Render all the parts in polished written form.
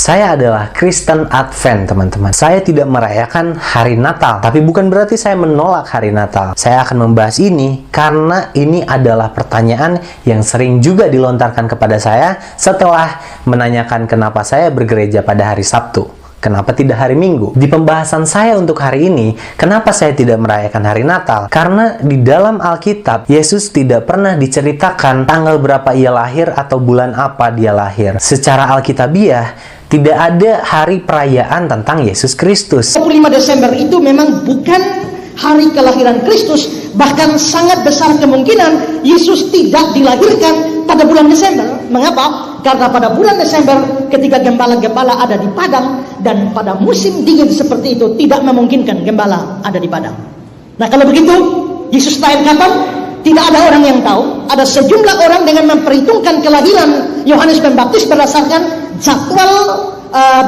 Saya adalah Kristen Advent, teman-teman. Saya tidak merayakan hari Natal, tapi bukan berarti saya menolak hari Natal. Saya akan membahas ini karena ini adalah pertanyaan yang sering juga dilontarkan kepada saya setelah menanyakan kenapa saya bergereja pada hari Sabtu. Kenapa tidak hari Minggu? Di pembahasan saya untuk hari ini, kenapa saya tidak merayakan hari Natal? Karena di dalam Alkitab, Yesus tidak pernah diceritakan tanggal berapa ia lahir atau bulan apa dia lahir. Secara Alkitabiah, tidak ada hari perayaan tentang Yesus Kristus. 25 Desember itu memang bukan hari kelahiran Kristus. Bahkan sangat besar kemungkinan Yesus tidak dilahirkan pada bulan Desember. Mengapa? Karena pada bulan Desember ketika gembala-gembala ada di padang, dan pada musim dingin seperti itu tidak memungkinkan gembala ada di padang. Nah, kalau begitu Yesus lahir kapan? Tidak ada orang yang tahu. Ada sejumlah orang dengan memperhitungkan kelahiran Yohanes Pembaptis berdasarkan jadwal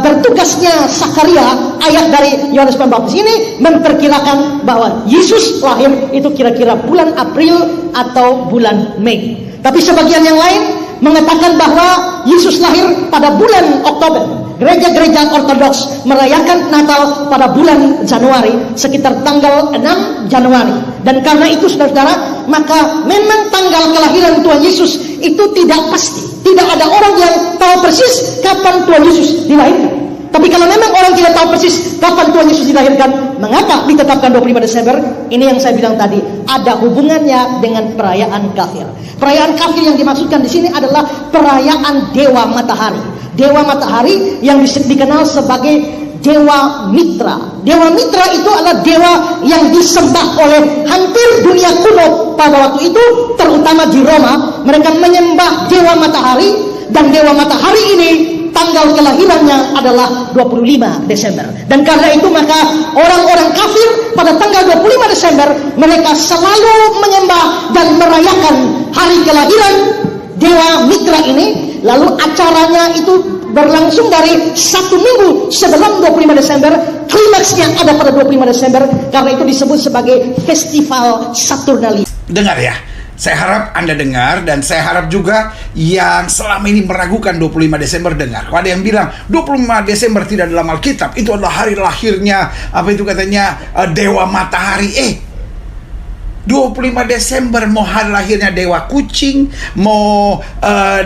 bertugasnya Sakaria. Ayat dari Yohanes Pembaptis ini memperkirakan bahwa Yesus lahir itu kira-kira bulan April atau bulan Mei. Tapi sebagian yang lain mengatakan bahwa Yesus lahir pada bulan Oktober. Gereja-gereja Ortodoks merayakan Natal pada bulan Januari, sekitar tanggal 6 Januari. Dan karena itu, saudara-saudara, maka memang tanggal kelahiran Tuhan Yesus itu tidak pasti. Tidak ada orang yang tahu persis kapan Tuhan Yesus dilahirkan. Tapi kalau memang orang tidak tahu persis kapan Tuhan Yesus dilahirkan, mengapa ditetapkan 25 Desember? Ini yang saya bilang tadi, ada hubungannya dengan perayaan kafir. Perayaan kafir yang dimaksudkan di sini adalah perayaan Dewa Matahari. Dewa Matahari yang dikenal sebagai Dewa Mitra. Dewa Mitra itu adalah dewa yang disembah oleh hampir dunia kuno pada waktu itu, terutama di Roma. Mereka menyembah Dewa Matahari, dan Dewa Matahari ini tanggal kelahirannya adalah 25 Desember. Dan karena itu maka orang-orang kafir pada tanggal 25 Desember mereka selalu menyembah dan merayakan hari kelahiran Dewa Mitra ini. Lalu acaranya itu berlangsung dari 1 minggu sebelum 25 Desember. Klimaksnya ada pada 25 Desember. Karena itu disebut sebagai Festival Saturnalia. Dengar ya, saya harap Anda dengar, dan saya harap juga yang selama ini meragukan 25 Desember dengar. Kalau ada yang bilang 25 Desember tidak dalam Alkitab, itu adalah hari lahirnya apa itu katanya Dewa Matahari. 25 Desember mau hari lahirnya Dewa Kucing, mau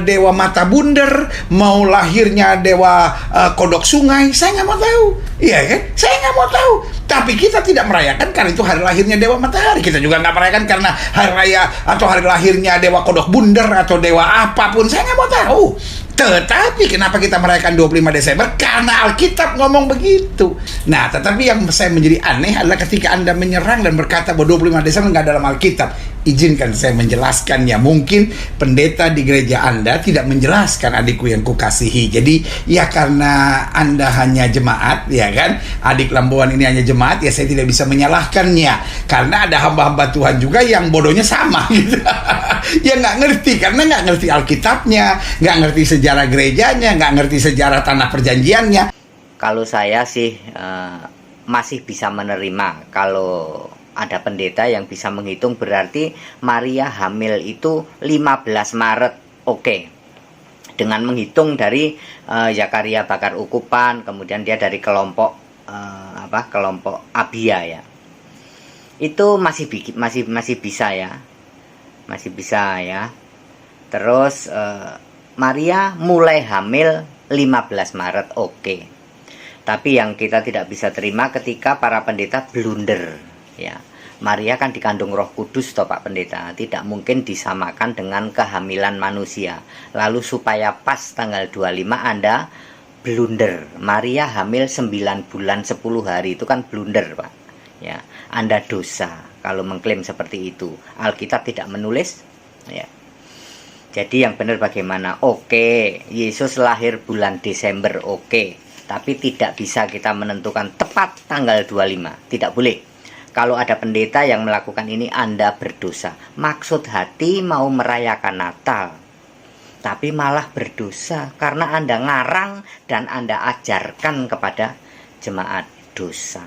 Dewa Mata Bunder, mau lahirnya Dewa Kodok Sungai, saya nggak mau tahu. Iya kan? Saya nggak mau tahu. Tapi kita tidak merayakan karena itu hari lahirnya Dewa Matahari. Kita juga nggak merayakan karena hari raya atau hari lahirnya Dewa Kodok Bunder atau Dewa apapun. Saya nggak mau tahu. Tetapi kenapa kita merayakan 25 Desember? Karena Alkitab ngomong begitu. Nah, tetapi yang saya menjadi aneh adalah ketika Anda menyerang dan berkata bahwa 25 Desember nggak dalam Alkitab. Izinkan saya menjelaskannya. Mungkin pendeta di gereja Anda tidak menjelaskan, adikku yang kukasihi. Jadi, ya karena Anda hanya jemaat, ya kan? Adik Lambuan ini hanya jemaat, ya saya tidak bisa menyalahkannya. Karena ada hamba-hamba Tuhan juga yang bodohnya sama, gitu. Ya nggak ngerti, karena nggak ngerti Alkitabnya, nggak ngerti sejarah gerejanya, nggak ngerti sejarah tanah perjanjiannya. Kalau saya sih masih bisa menerima kalau ada pendeta yang bisa menghitung, berarti Maria hamil itu 15 Maret. Oke. Dengan menghitung dari Zakaria Bakar Ukupan, kemudian dia dari kelompok kelompok Abia ya. Itu masih bisa ya. Masih bisa ya. Terus Maria mulai hamil 15 Maret. Oke. Tapi yang kita tidak bisa terima ketika para pendeta blunder ya. Maria kan dikandung Roh Kudus toh Pak Pendeta, tidak mungkin disamakan dengan kehamilan manusia. Lalu supaya pas tanggal 25 Anda blunder. Maria hamil 9 bulan 10 hari itu kan blunder Pak. Ya, Anda dosa kalau mengklaim seperti itu. Alkitab tidak menulis ya. Jadi yang benar bagaimana? Oke, Yesus lahir bulan Desember, oke. Tapi tidak bisa kita menentukan tepat tanggal 25. Tidak boleh. Kalau ada pendeta yang melakukan ini, Anda berdosa. Maksud hati mau merayakan Natal, tapi malah berdosa karena Anda ngarang dan Anda ajarkan kepada jemaat dosa.